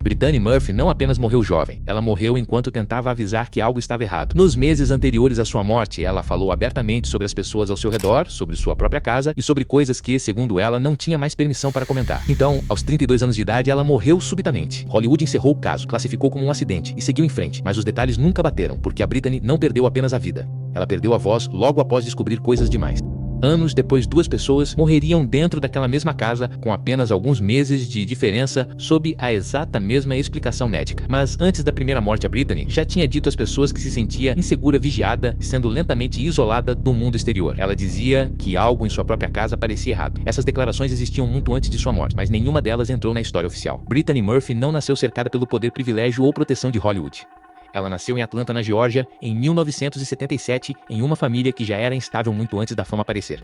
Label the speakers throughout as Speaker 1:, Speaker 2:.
Speaker 1: Brittany Murphy não apenas morreu jovem, ela morreu enquanto tentava avisar que algo estava errado. Nos meses anteriores à sua morte, ela falou abertamente sobre as pessoas ao seu redor, sobre sua própria casa e sobre coisas que, segundo ela, não tinha mais permissão para comentar. Então, aos 32 anos de idade, ela morreu subitamente. Hollywood encerrou o caso, classificou como um acidente e seguiu em frente, mas os detalhes nunca bateram, porque a Brittany não perdeu apenas a vida. Ela perdeu a voz logo após descobrir coisas demais. Anos depois, 2 pessoas morreriam dentro daquela mesma casa, com apenas alguns meses de diferença, sob a exata mesma explicação médica. Mas antes da primeira morte, a Brittany já tinha dito às pessoas que se sentia insegura, vigiada, sendo lentamente isolada do mundo exterior. Ela dizia que algo em sua própria casa parecia errado. Essas declarações existiam muito antes de sua morte, mas nenhuma delas entrou na história oficial. Brittany Murphy não nasceu cercada pelo poder, privilégio ou proteção de Hollywood. Ela nasceu em Atlanta, na Geórgia, em 1977, em uma família que já era instável muito antes da fama aparecer.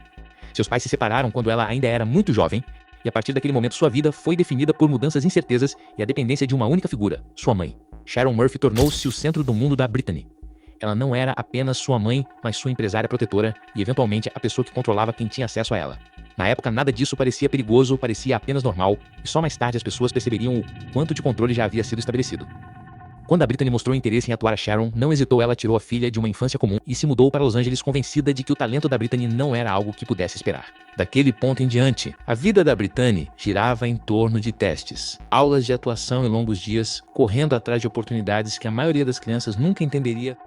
Speaker 1: Seus pais se separaram quando ela ainda era muito jovem, e a partir daquele momento sua vida foi definida por mudanças incertezas e a dependência de uma única figura, sua mãe. Sharon Murphy tornou-se o centro do mundo da Brittany. Ela não era apenas sua mãe, mas sua empresária protetora e, eventualmente, a pessoa que controlava quem tinha acesso a ela. Na época, nada disso parecia perigoso, parecia apenas normal, e só mais tarde as pessoas perceberiam o quanto de controle já havia sido estabelecido. Quando a Brittany mostrou interesse em atuar a Sharon, não hesitou, ela tirou a filha de uma infância comum e se mudou para Los Angeles convencida de que o talento da Brittany não era algo que pudesse esperar. Daquele ponto em diante, a vida da Brittany girava em torno de testes, aulas de atuação e longos dias, correndo atrás de oportunidades que a maioria das crianças nunca entenderia.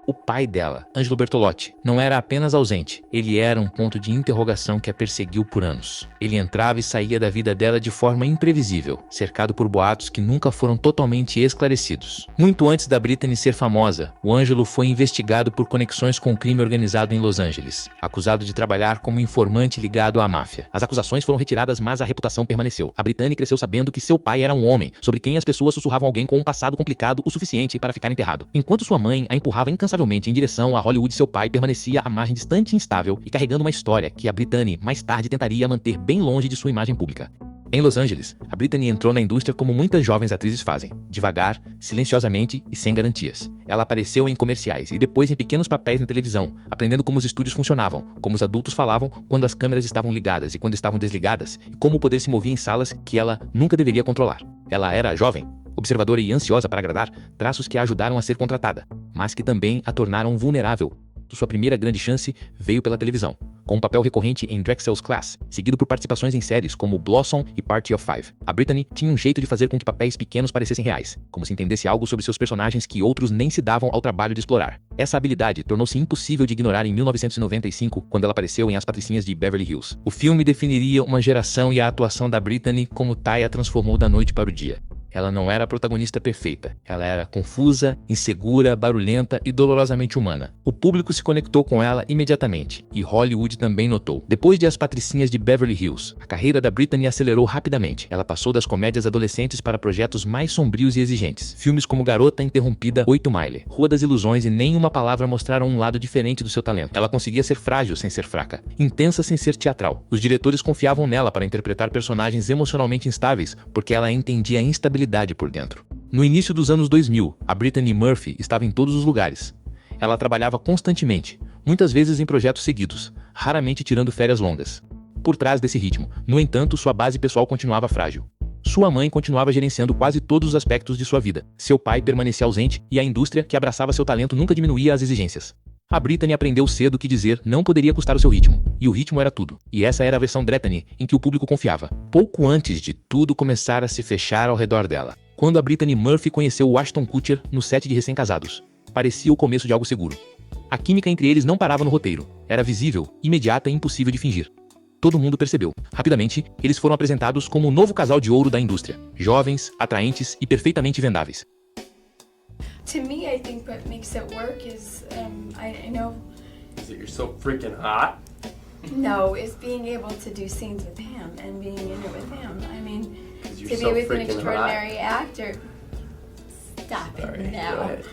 Speaker 1: O pai dela, Angelo Bertolotti, não era apenas ausente, ele era um ponto de interrogação que a perseguiu por anos. Ele entrava e saía da vida dela de forma imprevisível, cercado por boatos que nunca foram totalmente esclarecidos. Muito antes da Brittany ser famosa, o Angelo foi investigado por conexões com o crime organizado em Los Angeles, acusado de trabalhar como informante ligado à máfia. As acusações foram retiradas, mas a reputação permaneceu. A Brittany cresceu sabendo que seu pai era um homem, sobre quem as pessoas sussurravam alguém com um passado complicado o suficiente para ficar enterrado. Enquanto sua mãe a empurrava incansavelmente em direção a Hollywood, seu pai permanecia à margem distante e instável e carregando uma história que a Brittany mais tarde tentaria manter bem longe de sua imagem pública. Em Los Angeles, a Brittany entrou na indústria como muitas jovens atrizes fazem, devagar, silenciosamente e sem garantias. Ela apareceu em comerciais e depois em pequenos papéis na televisão, aprendendo como os estúdios funcionavam, como os adultos falavam quando as câmeras estavam ligadas e quando estavam desligadas, e como o poder se movia em salas que ela nunca deveria controlar. Ela era jovem, observadora e ansiosa para agradar, traços que a ajudaram a ser contratada, mas que também a tornaram vulnerável. Sua primeira grande chance veio pela televisão, com um papel recorrente em Drexel's Class, seguido por participações em séries como Blossom e Party of Five. A Brittany tinha um jeito de fazer com que papéis pequenos parecessem reais, como se entendesse algo sobre seus personagens que outros nem se davam ao trabalho de explorar. Essa habilidade tornou-se impossível de ignorar em 1995, quando ela apareceu em As Patricinhas de Beverly Hills. O filme definiria uma geração e a atuação da Brittany como Taya transformou da noite para o dia. Ela não era a protagonista perfeita. Ela era confusa, insegura, barulhenta e dolorosamente humana. O público se conectou com ela imediatamente, e Hollywood também notou. Depois de As Patricinhas de Beverly Hills, a carreira da Brittany acelerou rapidamente. Ela passou das comédias adolescentes para projetos mais sombrios e exigentes. Filmes como Garota Interrompida, 8 Mile, Rua das Ilusões e Nem Uma Palavra mostraram um lado diferente do seu talento. Ela conseguia ser frágil sem ser fraca, intensa sem ser teatral. Os diretores confiavam nela para interpretar personagens emocionalmente instáveis, porque ela entendia a instabilidade por dentro. No início dos anos 2000, a Brittany Murphy estava em todos os lugares. Ela trabalhava constantemente, muitas vezes em projetos seguidos, raramente tirando férias longas. Por trás desse ritmo, no entanto, sua base pessoal continuava frágil. Sua mãe continuava gerenciando quase todos os aspectos de sua vida. Seu pai permanecia ausente e a indústria que abraçava seu talento nunca diminuía as exigências. A Brittany aprendeu cedo que dizer não poderia custar o seu ritmo, e o ritmo era tudo. E essa era a versão Brittany em que o público confiava, pouco antes de tudo começar a se fechar ao redor dela. Quando a Brittany Murphy conheceu o Ashton Kutcher no set de Recém-Casados, parecia o começo de algo seguro. A química entre eles não parava no roteiro, era visível, imediata e impossível de fingir. Todo mundo percebeu. Rapidamente, eles foram apresentados como o novo casal de ouro da indústria, jovens, atraentes e perfeitamente vendáveis.
Speaker 2: To me, I think what makes it work is, I know.
Speaker 3: Is it you're so freaking hot?
Speaker 2: No, it's being able to do scenes with him and being in it with him. I mean,
Speaker 3: You're
Speaker 2: to be
Speaker 3: so
Speaker 2: with an
Speaker 3: freaking
Speaker 2: extraordinary actor. Stop
Speaker 3: Sorry,
Speaker 2: it
Speaker 3: go
Speaker 2: now,
Speaker 3: ahead.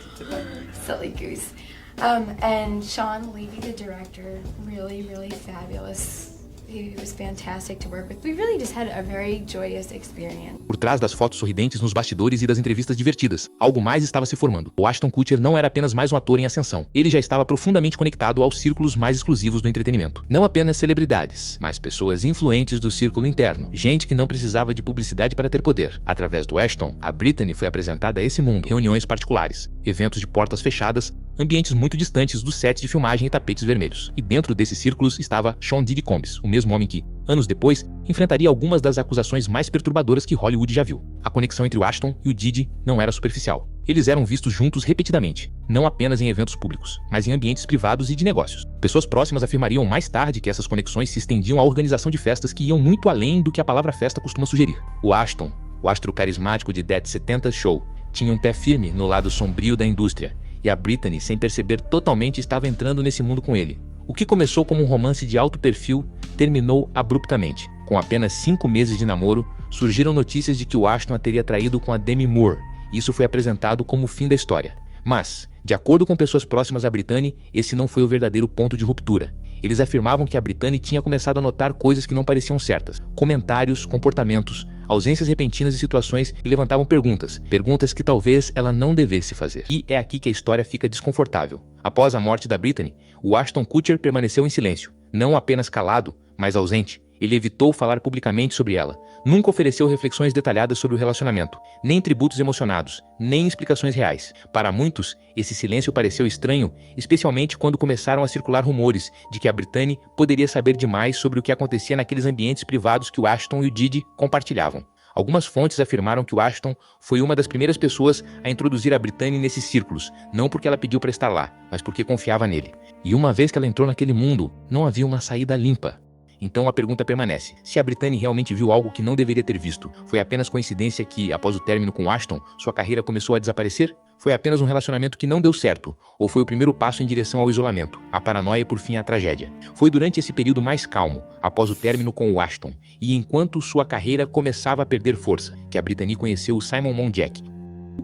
Speaker 2: silly goose. And Sean Levy, the director, really, really fabulous He was fantastic to work with. We really just had a very joyous experience.
Speaker 1: Por trás das fotos sorridentes nos bastidores e das entrevistas divertidas, algo mais estava se formando. O Ashton Kutcher não era apenas mais um ator em ascensão. Ele já estava profundamente conectado aos círculos mais exclusivos do entretenimento. Não apenas celebridades, mas pessoas influentes do círculo interno. Gente que não precisava de publicidade para ter poder. Através do Ashton, a Brittany foi apresentada a esse mundo. Reuniões particulares, eventos de portas fechadas, ambientes muito distantes do set de filmagem e tapetes vermelhos. E dentro desses círculos estava Sean Diddy Combs, o mesmo homem que, anos depois, enfrentaria algumas das acusações mais perturbadoras que Hollywood já viu. A conexão entre o Ashton e o Diddy não era superficial. Eles eram vistos juntos repetidamente, não apenas em eventos públicos, mas em ambientes privados e de negócios. Pessoas próximas afirmariam mais tarde que essas conexões se estendiam à organização de festas que iam muito além do que a palavra festa costuma sugerir. O Ashton, o astro carismático de Dead 70 Show, tinha um pé firme no lado sombrio da indústria, e a Brittany, sem perceber totalmente, estava entrando nesse mundo com ele. O que começou como um romance de alto perfil terminou abruptamente. Com apenas 5 meses de namoro, surgiram notícias de que o Ashton a teria traído com a Demi Moore. Isso foi apresentado como o fim da história. Mas, de acordo com pessoas próximas à Brittany, esse não foi o verdadeiro ponto de ruptura. Eles afirmavam que a Brittany tinha começado a notar coisas que não pareciam certas. Comentários, comportamentos, ausências repentinas de situações que levantavam perguntas que talvez ela não devesse fazer. E é aqui que a história fica desconfortável. Após a morte da Brittany, o Ashton Kutcher permaneceu em silêncio, não apenas calado, mas ausente. Ele evitou falar publicamente sobre ela, nunca ofereceu reflexões detalhadas sobre o relacionamento, nem tributos emocionados, nem explicações reais. Para muitos, esse silêncio pareceu estranho, especialmente quando começaram a circular rumores de que a Brittany poderia saber demais sobre o que acontecia naqueles ambientes privados que o Ashton e o Diddy compartilhavam. Algumas fontes afirmaram que o Ashton foi uma das primeiras pessoas a introduzir a Brittany nesses círculos, não porque ela pediu para estar lá, mas porque confiava nele. E uma vez que ela entrou naquele mundo, não havia uma saída limpa. Então a pergunta permanece: se a Brittany realmente viu algo que não deveria ter visto, foi apenas coincidência que, após o término com Ashton, sua carreira começou a desaparecer? Foi apenas um relacionamento que não deu certo? Ou foi o primeiro passo em direção ao isolamento, a paranoia e por fim a tragédia? Foi durante esse período mais calmo, após o término com o Ashton, e enquanto sua carreira começava a perder força, que a Brittany conheceu o Simon Monjack.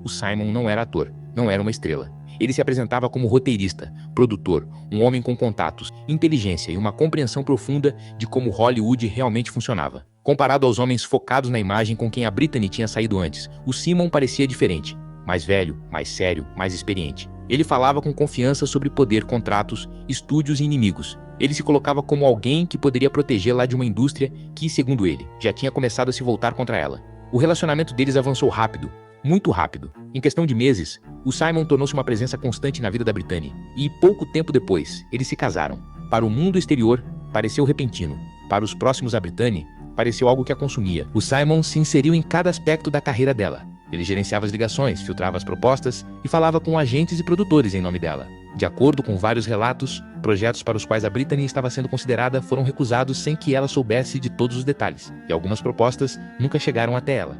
Speaker 1: O Simon não era ator, não era uma estrela. Ele se apresentava como roteirista, produtor, um homem com contatos, inteligência e uma compreensão profunda de como Hollywood realmente funcionava. Comparado aos homens focados na imagem com quem a Brittany tinha saído antes, o Simon parecia diferente. Mais velho, mais sério, mais experiente. Ele falava com confiança sobre poder, contratos, estúdios e inimigos. Ele se colocava como alguém que poderia protegê-la de uma indústria que, segundo ele, já tinha começado a se voltar contra ela. O relacionamento deles avançou rápido. Muito rápido. Em questão de meses, o Simon tornou-se uma presença constante na vida da Brittany. E pouco tempo depois, eles se casaram. Para o mundo exterior, pareceu repentino. Para os próximos a Brittany, pareceu algo que a consumia. O Simon se inseriu em cada aspecto da carreira dela. Ele gerenciava as ligações, filtrava as propostas e falava com agentes e produtores em nome dela. De acordo com vários relatos, projetos para os quais a Brittany estava sendo considerada foram recusados sem que ela soubesse de todos os detalhes. E algumas propostas nunca chegaram até ela.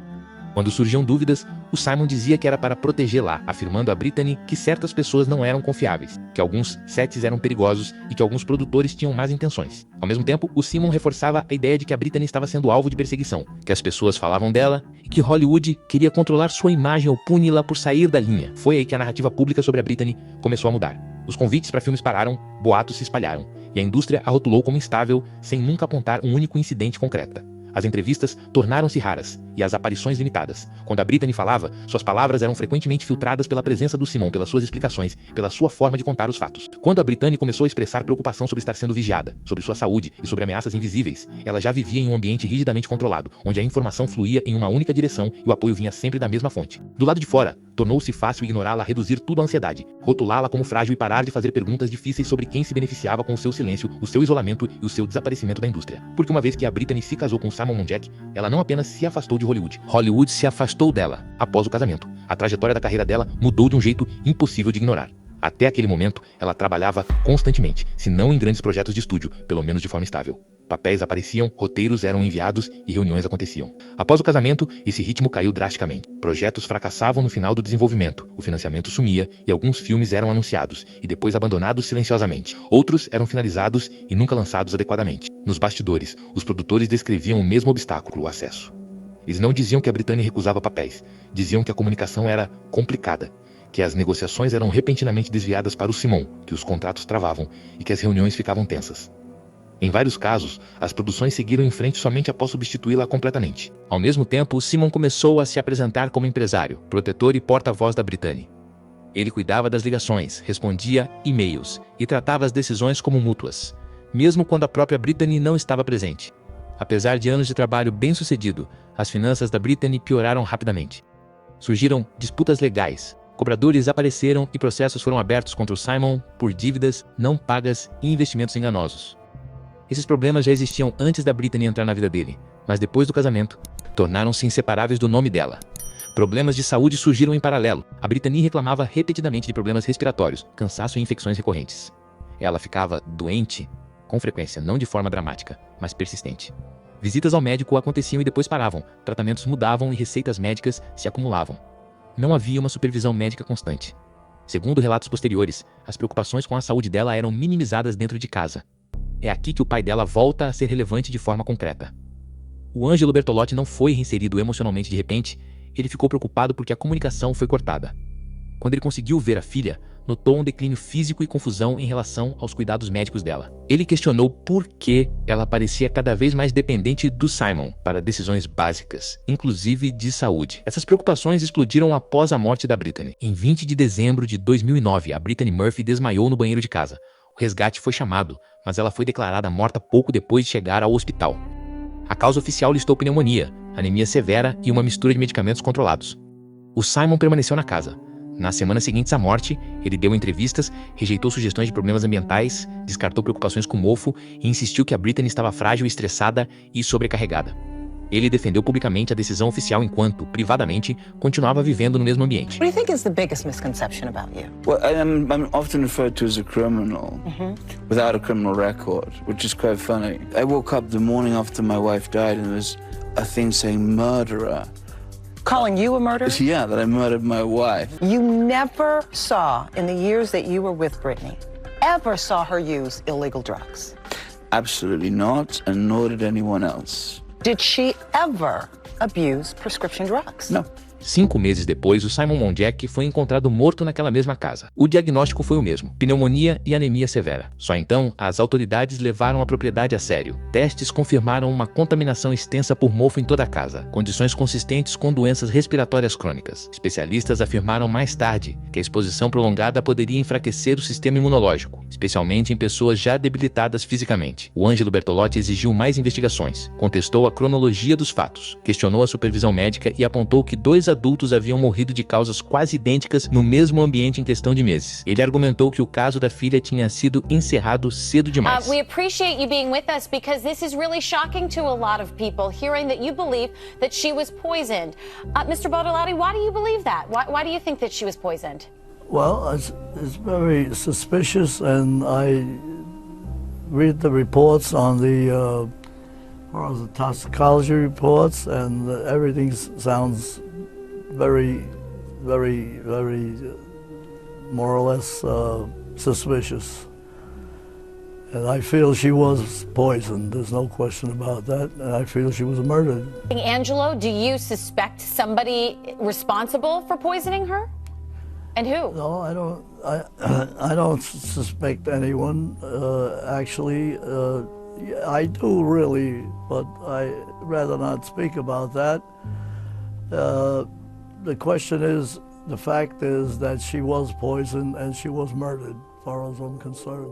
Speaker 1: Quando surgiam dúvidas, o Simon dizia que era para protegê-la, afirmando a Brittany que certas pessoas não eram confiáveis, que alguns sets eram perigosos e que alguns produtores tinham más intenções. Ao mesmo tempo, o Simon reforçava a ideia de que a Brittany estava sendo alvo de perseguição, que as pessoas falavam dela e que Hollywood queria controlar sua imagem ou puni-la por sair da linha. Foi aí que a narrativa pública sobre a Brittany começou a mudar. Os convites para filmes pararam, boatos se espalharam, e a indústria a rotulou como instável, sem nunca apontar um único incidente concreto. As entrevistas tornaram-se raras e as aparições limitadas. Quando a Brittany falava, suas palavras eram frequentemente filtradas pela presença do Simon, pelas suas explicações, pela sua forma de contar os fatos. Quando a Brittany começou a expressar preocupação sobre estar sendo vigiada, sobre sua saúde e sobre ameaças invisíveis, ela já vivia em um ambiente rigidamente controlado, onde a informação fluía em uma única direção e o apoio vinha sempre da mesma fonte. Do lado de fora, tornou-se fácil ignorá-la, reduzir tudo à ansiedade, rotulá-la como frágil e parar de fazer perguntas difíceis sobre quem se beneficiava com o seu silêncio, o seu isolamento e o seu desaparecimento da indústria. Porque uma vez que a Brittany se casou com Simon Monjack, ela não apenas se afastou de Hollywood. Hollywood se afastou dela após o casamento. A trajetória da carreira dela mudou de um jeito impossível de ignorar. Até aquele momento, ela trabalhava constantemente, se não em grandes projetos de estúdio, pelo menos de forma estável. Papéis apareciam, roteiros eram enviados e reuniões aconteciam. Após o casamento, esse ritmo caiu drasticamente. Projetos fracassavam no final do desenvolvimento, o financiamento sumia e alguns filmes eram anunciados e depois abandonados silenciosamente. Outros eram finalizados e nunca lançados adequadamente. Nos bastidores, os produtores descreviam o mesmo obstáculo, o acesso. Eles não diziam que a Brittany recusava papéis, diziam que a comunicação era complicada, que as negociações eram repentinamente desviadas para o Simon, que os contratos travavam e que as reuniões ficavam tensas. Em vários casos, as produções seguiram em frente somente após substituí-la completamente. Ao mesmo tempo, Simon começou a se apresentar como empresário, protetor e porta-voz da Brittany. Ele cuidava das ligações, respondia e-mails e tratava as decisões como mútuas, mesmo quando a própria Brittany não estava presente. Apesar de anos de trabalho bem-sucedido, as finanças da Brittany pioraram rapidamente. Surgiram disputas legais, cobradores apareceram e processos foram abertos contra o Simon por dívidas não pagas e investimentos enganosos. Esses problemas já existiam antes da Brittany entrar na vida dele, mas depois do casamento, tornaram-se inseparáveis do nome dela. Problemas de saúde surgiram em paralelo. A Brittany reclamava repetidamente de problemas respiratórios, cansaço e infecções recorrentes. Ela ficava doente com frequência, não de forma dramática, mas persistente. Visitas ao médico aconteciam e depois paravam, tratamentos mudavam e receitas médicas se acumulavam. Não havia uma supervisão médica constante. Segundo relatos posteriores, as preocupações com a saúde dela eram minimizadas dentro de casa. É aqui que o pai dela volta a ser relevante de forma concreta. O Angelo Bertolotti não foi reinserido emocionalmente de repente, ele ficou preocupado porque a comunicação foi cortada. Quando ele conseguiu ver a filha, notou um declínio físico e confusão em relação aos cuidados médicos dela. Ele questionou por que ela parecia cada vez mais dependente do Simon para decisões básicas, inclusive de saúde. Essas preocupações explodiram após a morte da Brittany. Em 20 de dezembro de 2009, a Brittany Murphy desmaiou no banheiro de casa. O resgate foi chamado, mas ela foi declarada morta pouco depois de chegar ao hospital. A causa oficial listou pneumonia, anemia severa e uma mistura de medicamentos controlados. O Simon permaneceu na casa. Nas semanas seguintes à morte, ele deu entrevistas, rejeitou sugestões de problemas ambientais, descartou preocupações com mofo e insistiu que a Brittany estava frágil, estressada e sobrecarregada. Ele defendeu publicamente a decisão oficial enquanto, privadamente, continuava vivendo no mesmo ambiente.
Speaker 4: What do you think is the biggest misconception about you?
Speaker 5: Well, I'm often referred to as a criminal without a criminal record, which is quite funny. I woke up the morning after my wife died and there was a thing saying murderer.
Speaker 4: Calling you a murderer?
Speaker 5: Yeah, that I murdered my wife.
Speaker 4: You never saw, in the years that you were with Brittany, ever saw her use illegal drugs?
Speaker 5: Absolutely not, and nor did anyone else.
Speaker 4: Did she ever abuse prescription drugs?
Speaker 5: No.
Speaker 1: 5 meses depois, o Simon Monjack foi encontrado morto naquela mesma casa. O diagnóstico foi o mesmo, pneumonia e anemia severa. Só então, as autoridades levaram a propriedade a sério. Testes confirmaram uma contaminação extensa por mofo em toda a casa, condições consistentes com doenças respiratórias crônicas. Especialistas afirmaram mais tarde que a exposição prolongada poderia enfraquecer o sistema imunológico, especialmente em pessoas já debilitadas fisicamente. O Angelo Bertolotti exigiu mais investigações, contestou a cronologia dos fatos, questionou a supervisão médica e apontou que 2 adultos haviam morrido de causas quase idênticas no mesmo ambiente em questão de meses. Ele argumentou que o caso da filha tinha sido encerrado cedo demais.
Speaker 6: We appreciate you being with us because this is really shocking to a lot of people, hearing that you believe that she was poisoned. Mr. Bartolotti, why do you believe that? Why do you think that she was poisoned?
Speaker 7: Well, it's very suspicious, and I read the reports on the toxicology reports, and everything sounds very more or less suspicious. And I feel she was poisoned. There's no question about that. And I feel she was murdered.
Speaker 6: Angelo, do you suspect somebody responsible for poisoning her? And who?
Speaker 7: No, I don't. I don't suspect anyone. Actually, I do really, but I rather not speak about that. The question is, the fact is that she was poisoned and she was murdered, as far as I'm concerned.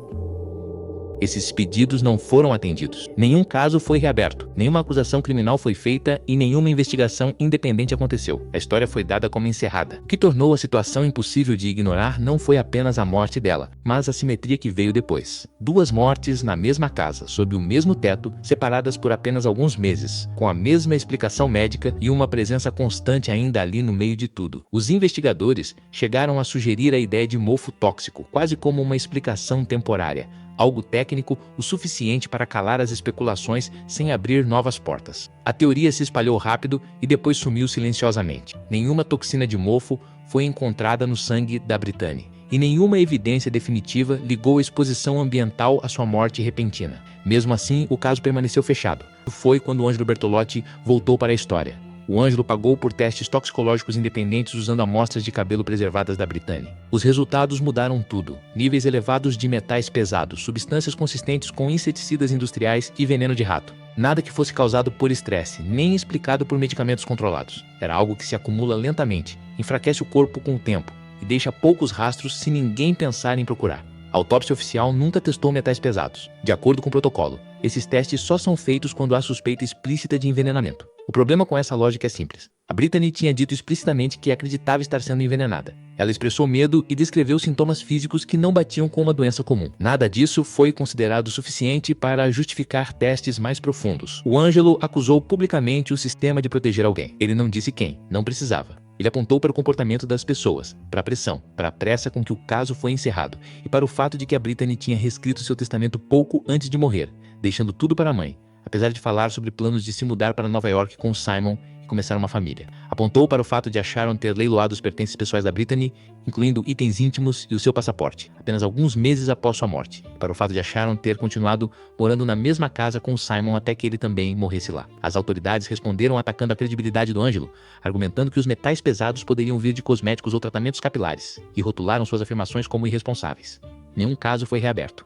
Speaker 1: Esses pedidos não foram atendidos. Nenhum caso foi reaberto, nenhuma acusação criminal foi feita e nenhuma investigação independente aconteceu. A história foi dada como encerrada. O que tornou a situação impossível de ignorar não foi apenas a morte dela, mas a simetria que veio depois. 2 mortes na mesma casa, sob o mesmo teto, separadas por apenas alguns meses, com a mesma explicação médica e uma presença constante ainda ali no meio de tudo. Os investigadores chegaram a sugerir a ideia de mofo tóxico, quase como uma explicação temporária. Algo técnico o suficiente para calar as especulações sem abrir novas portas. A teoria se espalhou rápido e depois sumiu silenciosamente. Nenhuma toxina de mofo foi encontrada no sangue da Brittany, e nenhuma evidência definitiva ligou a exposição ambiental à sua morte repentina. Mesmo assim, o caso permaneceu fechado. Foi quando Angelo Bertolotti voltou para a história. O Ângelo pagou por testes toxicológicos independentes usando amostras de cabelo preservadas da Brittany. Os resultados mudaram tudo. Níveis elevados de metais pesados, substâncias consistentes com inseticidas industriais e veneno de rato. Nada que fosse causado por estresse, nem explicado por medicamentos controlados. Era algo que se acumula lentamente, enfraquece o corpo com o tempo e deixa poucos rastros se ninguém pensar em procurar. A autópsia oficial nunca testou metais pesados. De acordo com o protocolo, esses testes só são feitos quando há suspeita explícita de envenenamento. O problema com essa lógica é simples. A Brittany tinha dito explicitamente que acreditava estar sendo envenenada. Ela expressou medo e descreveu sintomas físicos que não batiam com uma doença comum. Nada disso foi considerado suficiente para justificar testes mais profundos. O Ângelo acusou publicamente o sistema de proteger alguém. Ele não disse quem, não precisava. Ele apontou para o comportamento das pessoas, para a pressão, para a pressa com que o caso foi encerrado e para o fato de que a Brittany tinha reescrito seu testamento pouco antes de morrer, deixando tudo para a mãe, apesar de falar sobre planos de se mudar para Nova York com Simon e começar uma família. Apontou para o fato de a Sharon ter leiloado os pertences pessoais da Brittany, incluindo itens íntimos e o seu passaporte, apenas alguns meses após sua morte, e para o fato de a Sharon ter continuado morando na mesma casa com Simon até que ele também morresse lá. As autoridades responderam atacando a credibilidade do Ângelo, argumentando que os metais pesados poderiam vir de cosméticos ou tratamentos capilares, e rotularam suas afirmações como irresponsáveis. Nenhum caso foi reaberto.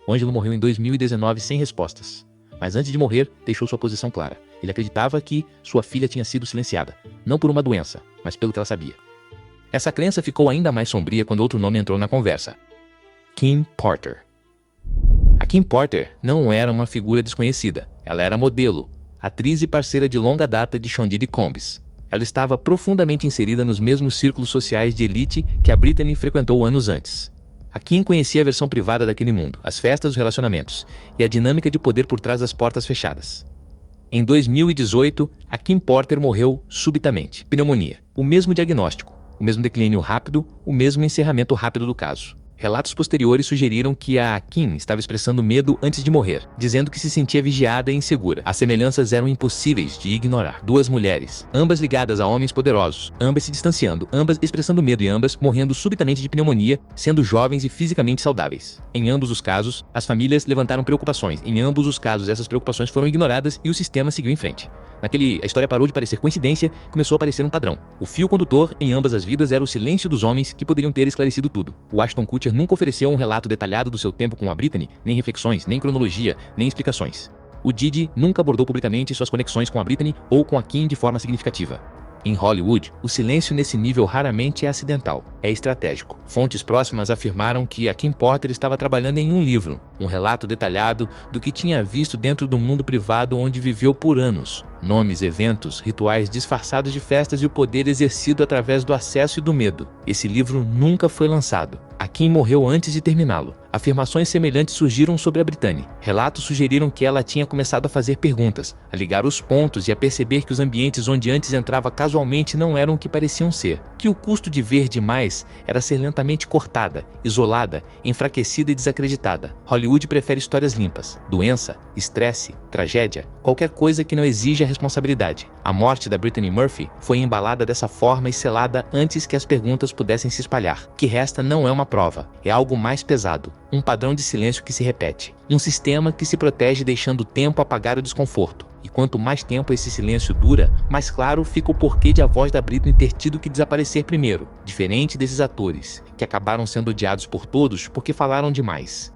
Speaker 1: O Ângelo morreu em 2019 sem respostas. Mas antes de morrer, deixou sua posição clara. Ele acreditava que sua filha tinha sido silenciada, não por uma doença, mas pelo que ela sabia. Essa crença ficou ainda mais sombria quando outro nome entrou na conversa. Kim Porter. A Kim Porter não era uma figura desconhecida. Ela era modelo, atriz e parceira de longa data de Shondiri Combs. Ela estava profundamente inserida nos mesmos círculos sociais de elite que a Brittany frequentou anos antes. A Kim conhecia a versão privada daquele mundo, as festas, os relacionamentos e a dinâmica de poder por trás das portas fechadas. Em 2018, a Kim Porter morreu subitamente. Pneumonia. O mesmo diagnóstico, o mesmo declínio rápido, o mesmo encerramento rápido do caso. Relatos posteriores sugeriram que a Kim estava expressando medo antes de morrer, dizendo que se sentia vigiada e insegura. As semelhanças eram impossíveis de ignorar. Duas mulheres, ambas ligadas a homens poderosos, ambas se distanciando, ambas expressando medo e ambas morrendo subitamente de pneumonia, sendo jovens e fisicamente saudáveis. Em ambos os casos, as famílias levantaram preocupações. Em ambos os casos, essas preocupações foram ignoradas e o sistema seguiu em frente. A história parou de parecer coincidência e começou a parecer um padrão. O fio condutor em ambas as vidas era o silêncio dos homens que poderiam ter esclarecido tudo. O Ashton Kutcher nunca ofereceu um relato detalhado do seu tempo com a Brittany, nem reflexões, nem cronologia, nem explicações. O Didi nunca abordou publicamente suas conexões com a Brittany ou com a Kim de forma significativa. Em Hollywood, o silêncio nesse nível raramente é acidental, é estratégico. Fontes próximas afirmaram que a Kim Porter estava trabalhando em um livro, um relato detalhado do que tinha visto dentro do mundo privado onde viveu por anos. Nomes, eventos, rituais disfarçados de festas e o poder exercido através do acesso e do medo. Esse livro nunca foi lançado. A Kim morreu antes de terminá-lo. Afirmações semelhantes surgiram sobre a Brittany. Relatos sugeriram que ela tinha começado a fazer perguntas, a ligar os pontos e a perceber que os ambientes onde antes entrava casualmente não eram o que pareciam ser. Que o custo de ver demais era ser lentamente cortada, isolada, enfraquecida e desacreditada. Hollywood prefere histórias limpas. Doença, estresse, tragédia, qualquer coisa que não exija responsabilidade. A morte da Brittany Murphy foi embalada dessa forma e selada antes que as perguntas pudessem se espalhar. O que resta não é uma prova, é algo mais pesado. Um padrão de silêncio que se repete. Um sistema que se protege deixando o tempo apagar o desconforto. E quanto mais tempo esse silêncio dura, mais claro fica o porquê de a voz da Brittany ter tido que desaparecer primeiro. Diferente desses atores, que acabaram sendo odiados por todos porque falaram demais.